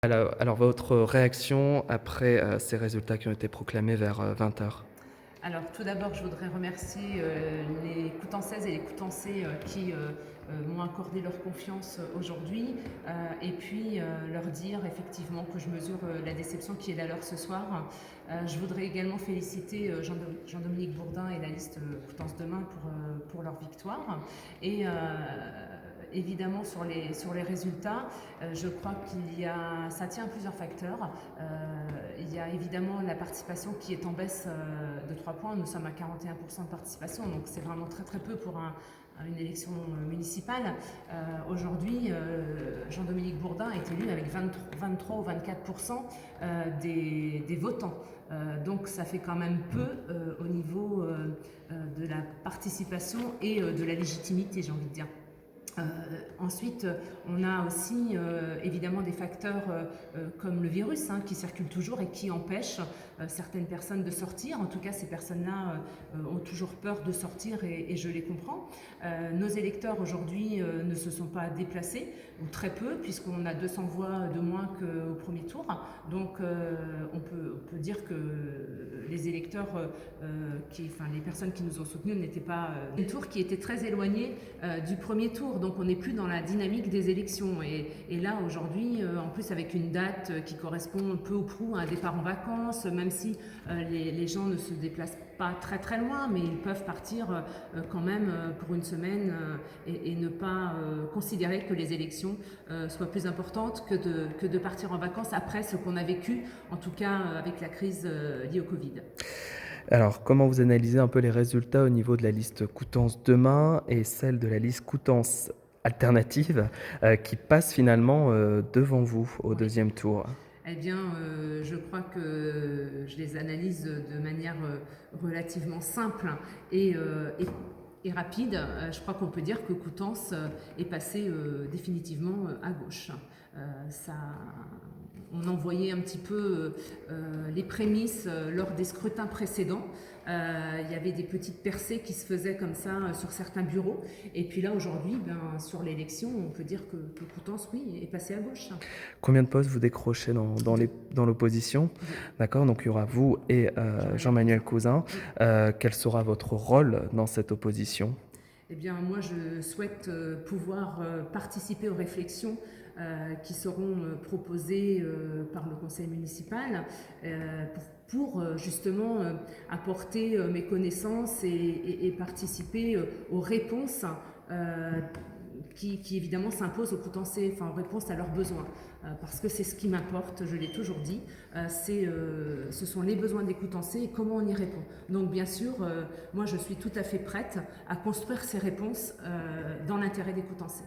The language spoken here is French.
Alors votre réaction après, ces résultats qui ont été proclamés vers, 20 heures. Alors tout d'abord, je voudrais remercier les Coutançaises et les Coutancais qui m'ont accordé leur confiance aujourd'hui et puis leur dire effectivement que je mesure la déception qui est la leur ce soir. Je voudrais également féliciter Jean-Dominique Bourdin et la liste Coutances Demain pour leur victoire. Et évidemment sur les résultats, je crois ça tient à plusieurs facteurs. Il y a évidemment la participation qui est en baisse de 3 points. Nous sommes à 41% de participation, donc c'est vraiment très très peu pour une élection municipale. Aujourd'hui, Jean-Dominique Bourdin est élu avec 23 ou 24% des votants. Donc ça fait quand même peu au niveau de la participation et de la légitimité, j'ai envie de dire. Ensuite, on a aussi évidemment des facteurs comme le virus qui circule toujours et qui empêche certaines personnes de sortir. En tout cas, ces personnes-là ont toujours peur de sortir et je les comprends. Nos électeurs aujourd'hui ne se sont pas déplacés, ou très peu, puisqu'on a 200 voix de moins qu'au premier tour. Donc on peut dire que les électeurs, les personnes qui nous ont soutenus n'étaient pas... un tour qui était très éloigné du premier tour. Donc on n'est plus dans la dynamique des élections. Et là, aujourd'hui, en plus avec une date qui correspond peu ou prou à un départ en vacances, même si les gens ne se déplacent pas très très loin, mais ils peuvent partir quand même pour une semaine et ne pas considérer que les élections soient plus importantes que de partir en vacances après ce qu'on a vécu, en tout cas avec la crise liée au Covid. Alors comment vous analysez un peu les résultats au niveau de la liste Coutances Demain et celle de la liste Coutances Alternative, qui passe finalement, devant vous au Oui. deuxième tour? Eh bien, je crois que je les analyse de manière relativement simple et, euh, et- et rapide. Je crois qu'on peut dire que Coutances est passé définitivement à gauche. Ça, on en voyait un petit peu les prémices lors des scrutins précédents. Il y avait des petites percées qui se faisaient comme ça sur certains bureaux. Et puis là, aujourd'hui, sur l'élection, on peut dire que Coutances, oui, est passé à gauche. Combien de postes vous décrochez dans l'opposition? Deux. D'accord, donc il y aura vous et Jean-Manuel Jean-Manuel Cousin. Cousin. Oui. Quel sera votre rôle dans cette opposition? Eh bien, moi, je souhaite pouvoir participer aux réflexions qui seront proposées par le conseil municipal justement apporter mes connaissances et participer aux réponses euh, qui évidemment s'imposent aux Coutancais, en réponse à leurs besoins. Parce que c'est ce qui m'importe, je l'ai toujours dit, ce sont les besoins des Coutancais et comment on y répond. Donc bien sûr, moi je suis tout à fait prête à construire ces réponses dans l'intérêt des Coutancais.